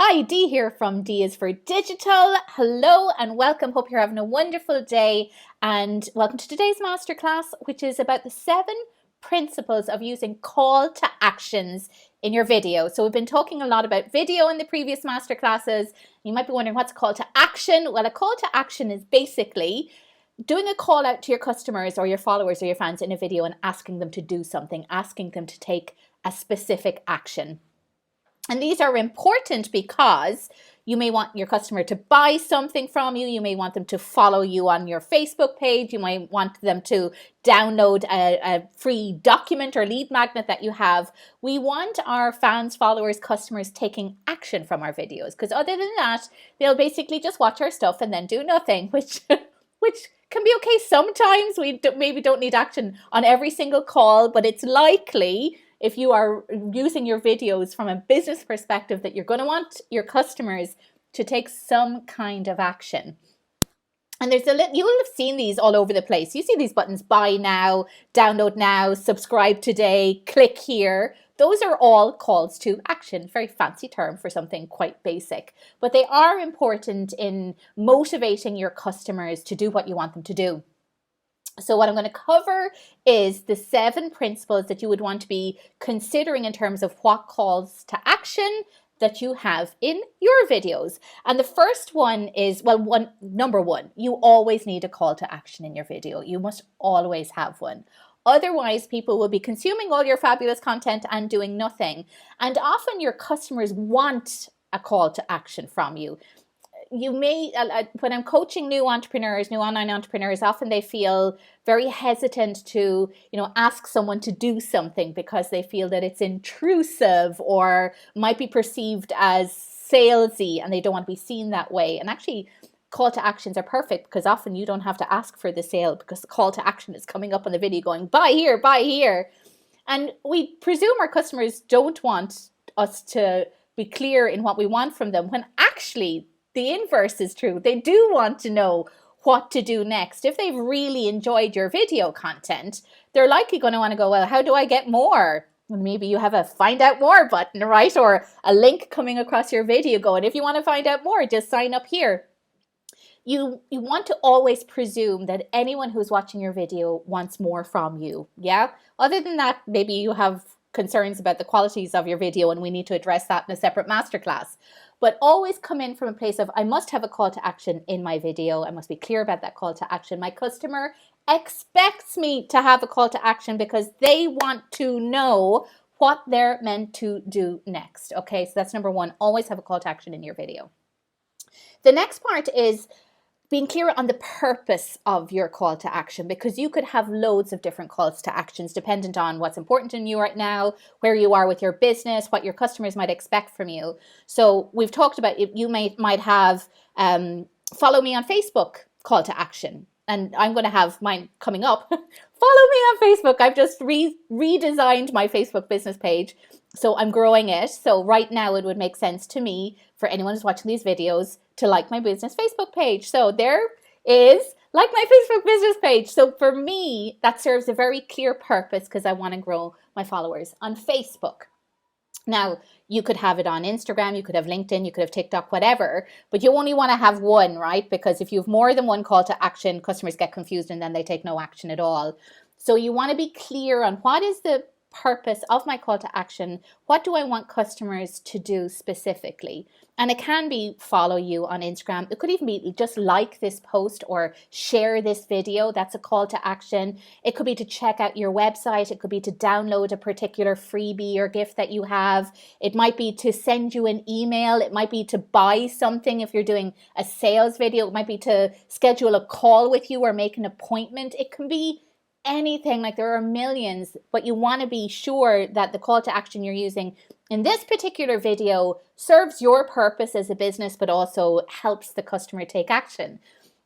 Hi, Dee here from D is for Digital. Hello and welcome. Hope you're having a wonderful day and welcome to today's masterclass, which is about the 7 principles of using call to actions in your video. So we've been talking a lot about video in the previous masterclasses. You might be wondering what's a call to action? Well, a call to action is basically doing a call out to your customers or your followers or your fans in a video and asking them to do something, asking them to take a specific action. And these are important because you may want your customer to buy something from you. You may want them to follow you on your Facebook page. You might want them to download a free document or lead magnet that you have. We want our fans, followers, customers taking action from our videos, because other than that, they'll basically just watch our stuff and then do nothing, which can be okay sometimes. We maybe don't need action on every single call, but it's likely if you are using your videos from a business perspective that you're going to want your customers to take some kind of action. And you will have seen these all over the place. You see these buttons: buy now, download now, subscribe today, click here. Those are all calls to action. Very fancy term for something quite basic, but they are important in motivating your customers to do what you want them to do. So what I'm going to cover is the 7 principles that you would want to be considering in terms of what calls to action that you have in your videos. And the first one is, number one, you always need a call to action in your video. You must always have one. Otherwise, people will be consuming all your fabulous content and doing nothing. And often your customers want a call to action from you. You may, when I'm coaching new online entrepreneurs, often they feel very hesitant to, ask someone to do something because they feel that it's intrusive or might be perceived as salesy, and they don't want to be seen that way. And actually, call to actions are perfect because often you don't have to ask for the sale because the call to action is coming up on the video going, buy here, buy here. And we presume our customers don't want us to be clear in what we want from them, when actually the inverse is true. They do want to know what to do next. If they've really enjoyed your video content, they're likely going to want to go, well, how do I get more? And maybe you have a find out more button, right? Or a link coming across your video going, if you want to find out more, just sign up here. You want to always presume that anyone who's watching your video wants more from you. Yeah. Other than that, maybe you have concerns about the qualities of your video and we need to address that in a separate masterclass. But always come in from a place of, I must have a call to action in my video. I must be clear about that call to action. My customer expects me to have a call to action because they want to know what they're meant to do next. Okay, so that's number one. Always have a call to action in your video. The next part is being clear on the purpose of your call to action, because you could have loads of different calls to actions dependent on what's important in you right now, where you are with your business, what your customers might expect from you. So we've talked about, you might have follow me on Facebook call to action. And I'm going to have mine coming up. Follow me on Facebook. I've just redesigned my Facebook business page. So I'm growing it. So right now it would make sense to me for anyone who's watching these videos to like my business Facebook page. So there is like my Facebook business page. So for me, that serves a very clear purpose because I want to grow my followers on Facebook. Now, you could have it on Instagram, you could have LinkedIn, you could have TikTok, whatever, but you only want to have one, right? Because if you have more than one call to action, customers get confused and then they take no action at all. So you want to be clear on what is the purpose of my call to action. What do I want customers to do specifically? And it can be follow you on Instagram. It could even be just like this post or share this video. That's a call to action. It could be to check out your website. It could be to download a particular freebie or gift that you have. It might be to send you an email. It might be to buy something if you're doing a sales video. It might be to schedule a call with you or make an appointment. It can be anything. Like, there are millions, but you want to be sure that the call to action you're using in this particular video serves your purpose as a business, but also helps the customer take action.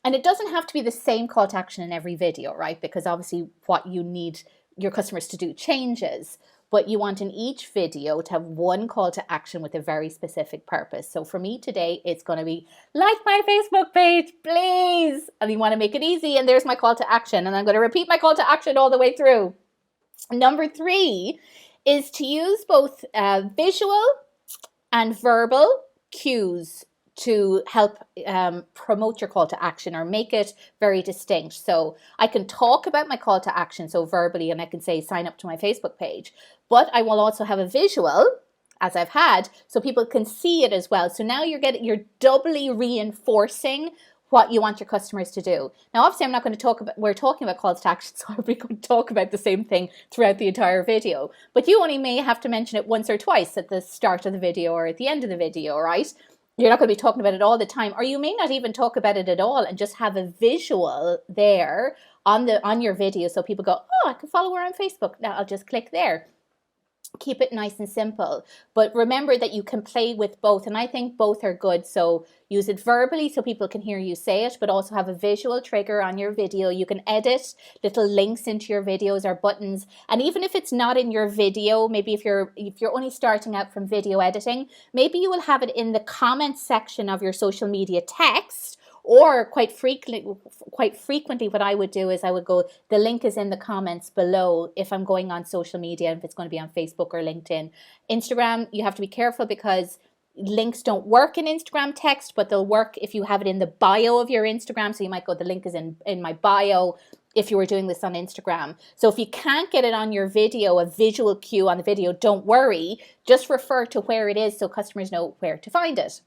And it doesn't have to be the same call to action in every video, right? Because obviously what you need your customers to do changes, but you want in each video to have one call to action with a very specific purpose. So for me today, it's going to be like my Facebook page, please. And you want to make it easy. And there's my call to action. And I'm going to repeat my call to action all the way through. Number 3 is to use both visual and verbal cues to help promote your call to action or make it very distinct. So I can talk about my call to action, so verbally, and I can say sign up to my Facebook page, but I will also have a visual, as I've had, so people can see it as well. So now you're doubly reinforcing what you want your customers to do. Now, obviously, I'm not going to talk about, we're talking about calls to action, so I'll be going to talk about the same thing throughout the entire video. But you only may have to mention it once or twice at the start of the video or at the end of the video, right? You're not going to be talking about it all the time, or you may not even talk about it at all and just have a visual there on your video, so people go, oh, I can follow her on Facebook. Now I'll just click there. Keep it nice and simple, but remember that you can play with both, and I think both are good. So use it verbally so people can hear you say it, but also have a visual trigger on your video. You can edit little links into your videos or buttons, and even if it's not in your video, maybe if you're only starting out from video editing, maybe you will have it in the comments section of your social media text. Or quite frequently, what I would do is I would go, the link is in the comments below if I'm going on social media, if it's going to be on Facebook or LinkedIn. Instagram, you have to be careful because links don't work in Instagram text, but they'll work if you have it in the bio of your Instagram. So you might go, the link is in my bio if you were doing this on Instagram. So if you can't get it on your video, a visual cue on the video, don't worry. Just refer to where it is so customers know where to find it.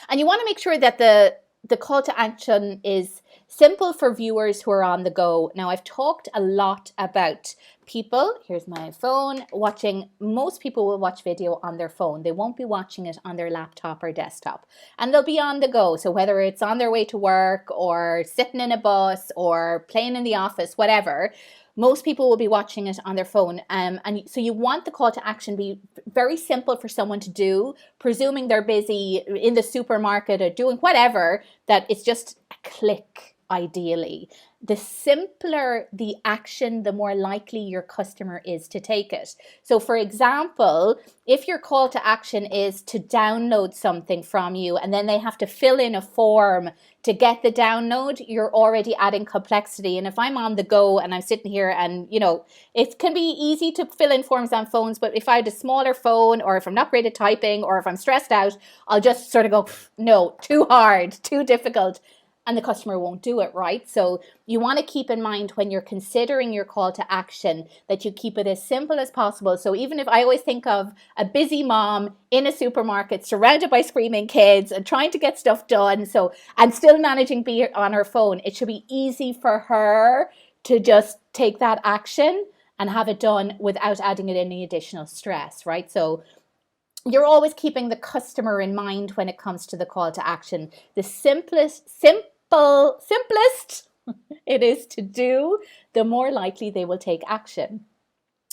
And you want to make sure that the call to action is simple for viewers who are on the go. Now, I've talked a lot about people, here's my phone, watching. Most people will watch video on their phone. They won't be watching it on their laptop or desktop. And they'll be on the go. So whether it's on their way to work or sitting in a bus or playing in the office, whatever, most people will be watching it on their phone. And so you want the call to action be very simple for someone to do, presuming they're busy in the supermarket or doing whatever, that it's just a click, ideally. The simpler the action, the more likely your customer is to take it. So for example, if your call to action is to download something from you and then they have to fill in a form to get the download, you're already adding complexity. And if I'm on the go and I'm sitting here and, it can be easy to fill in forms on phones, but if I had a smaller phone or if I'm not great at typing or if I'm stressed out, I'll just sort of go, no, too hard, too difficult. And the customer won't do it, right? So you want to keep in mind when you're considering your call to action that you keep it as simple as possible. So even if I always think of a busy mom in a supermarket surrounded by screaming kids and trying to get stuff done, and still managing to be on her phone, it should be easy for her to just take that action and have it done without adding in any additional stress, right? So you're always keeping the customer in mind when it comes to the call to action. The simplest it is to do, the more likely they will take action.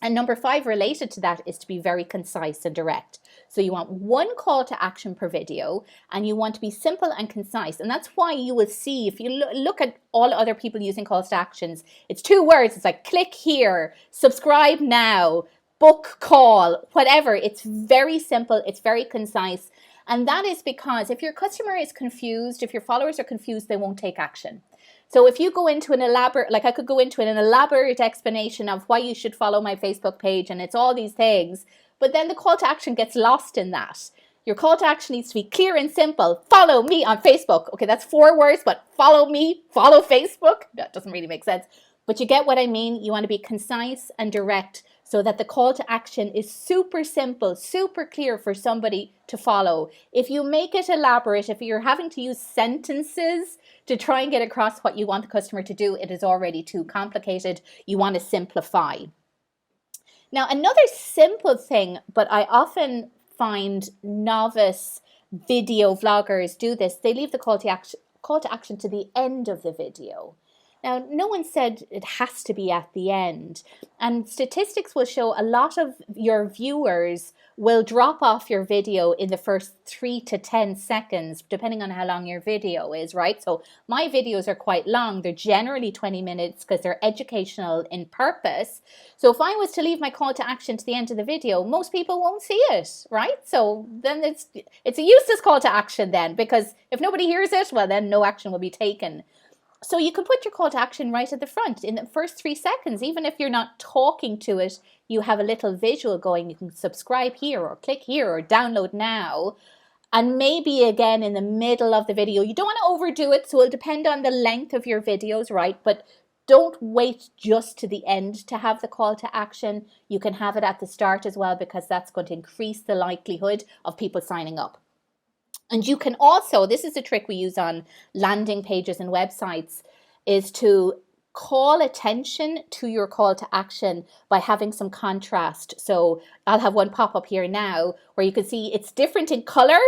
And number 5 related to that is to be very concise and direct. So you want one call to action per video and you want to be simple and concise. And that's why you will see, if you look at all other people using calls to actions, it's 2 words. It's like click here, subscribe now, book call, whatever. It's very simple. It's very concise. And that is because if your customer is confused, if your followers are confused, they won't take action. So if you go into I could go into an elaborate explanation of why you should follow my Facebook page and it's all these things, but then the call to action gets lost in that. Your call to action needs to be clear and simple. Follow me on Facebook. Okay, that's 4 words, but follow me, follow Facebook. That doesn't really make sense. But you get what I mean. You want to be concise and direct so that the call to action is super simple, super clear for somebody to follow. If you make it elaborate, if you're having to use sentences to try and get across what you want the customer to do, it is already too complicated. You want to simplify. Now, another simple thing, but I often find novice video vloggers do this, they leave the call to action to the end of the video. Now, no one said it has to be at the end. And statistics will show a lot of your viewers will drop off your video in the first 3 to 10 seconds, depending on how long your video is, right? So my videos are quite long. They're generally 20 minutes because they're educational in purpose. So if I was to leave my call to action to the end of the video, most people won't see it, right? So then it's a useless call to action then, because if nobody hears it, well, then no action will be taken. So you can put your call to action right at the front in the first 3 seconds. Even if you're not talking to it, you have a little visual going. You can subscribe here or click here or download now. And maybe again in the middle of the video. You don't want to overdo it, so it'll depend on the length of your videos, right? But don't wait just to the end to have the call to action. You can have it at the start as well, because that's going to increase the likelihood of people signing up. And you can also, this is a trick we use on landing pages and websites, is to call attention to your call to action by having some contrast. So I'll have one pop up here now where you can see it's different in color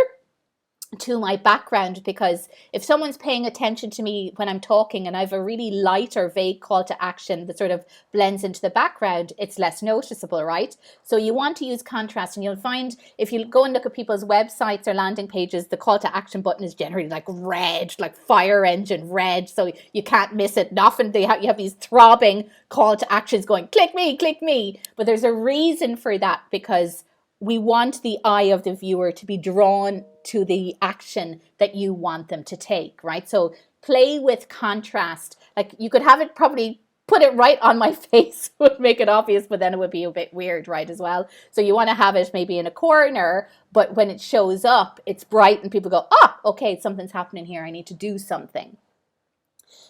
to my background, because if someone's paying attention to me when I'm talking and I have a really light or vague call to action that sort of blends into the background, it's less noticeable, right? So you want to use contrast, and you'll find if you go and look at people's websites or landing pages, the call to action button is generally like red, like fire engine red, so you can't miss it. And often you have these throbbing call to actions going, click me, but there's a reason for that, because we want the eye of the viewer to be drawn to the action that you want them to take, right? So play with contrast. Like you could have it probably put it right on my face would make it obvious, but then it would be a bit weird, right, as well. So you want to have it maybe in a corner, but when it shows up, it's bright and people go, okay, something's happening here. I need to do something.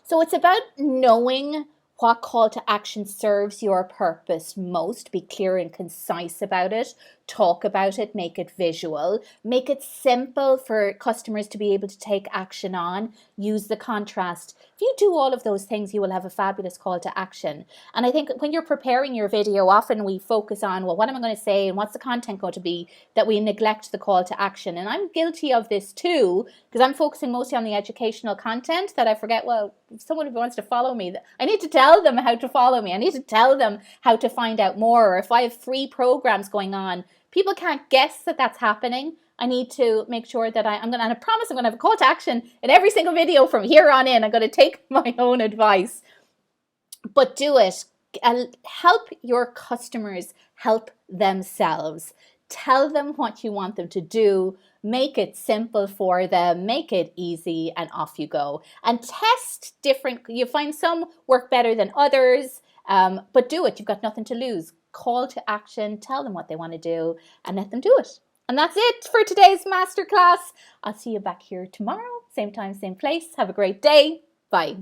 So it's about knowing what call to action serves your purpose most. Be clear and concise about it. Talk about it. Make it visual. Make it simple for customers to be able to take action on. Use the contrast. If you do all of those things, you will have a fabulous call to action. And I think when you're preparing your video, often we focus on, well, what am I going to say and what's the content going to be, that we neglect the call to action. And I'm guilty of this too, because I'm focusing mostly on the educational content, that I forget, well, if someone wants to follow me, I need to tell them how to follow me. I need to tell them how to find out more. Or if I have free programs going on, people can't guess that that's happening. I need to make sure that I promise I'm going to have a call to action in every single video from here on in. I'm going to take my own advice, but do it. Help your customers help themselves. Tell them what you want them to do. Make it simple for them. Make it easy, and off you go. And test different. You find some work better than others, but do it. You've got nothing to lose. Call to action. Tell them what they want to do, and let them do it. And that's it for today's masterclass. I'll see you back here tomorrow, same time, same place. Have a great day. Bye.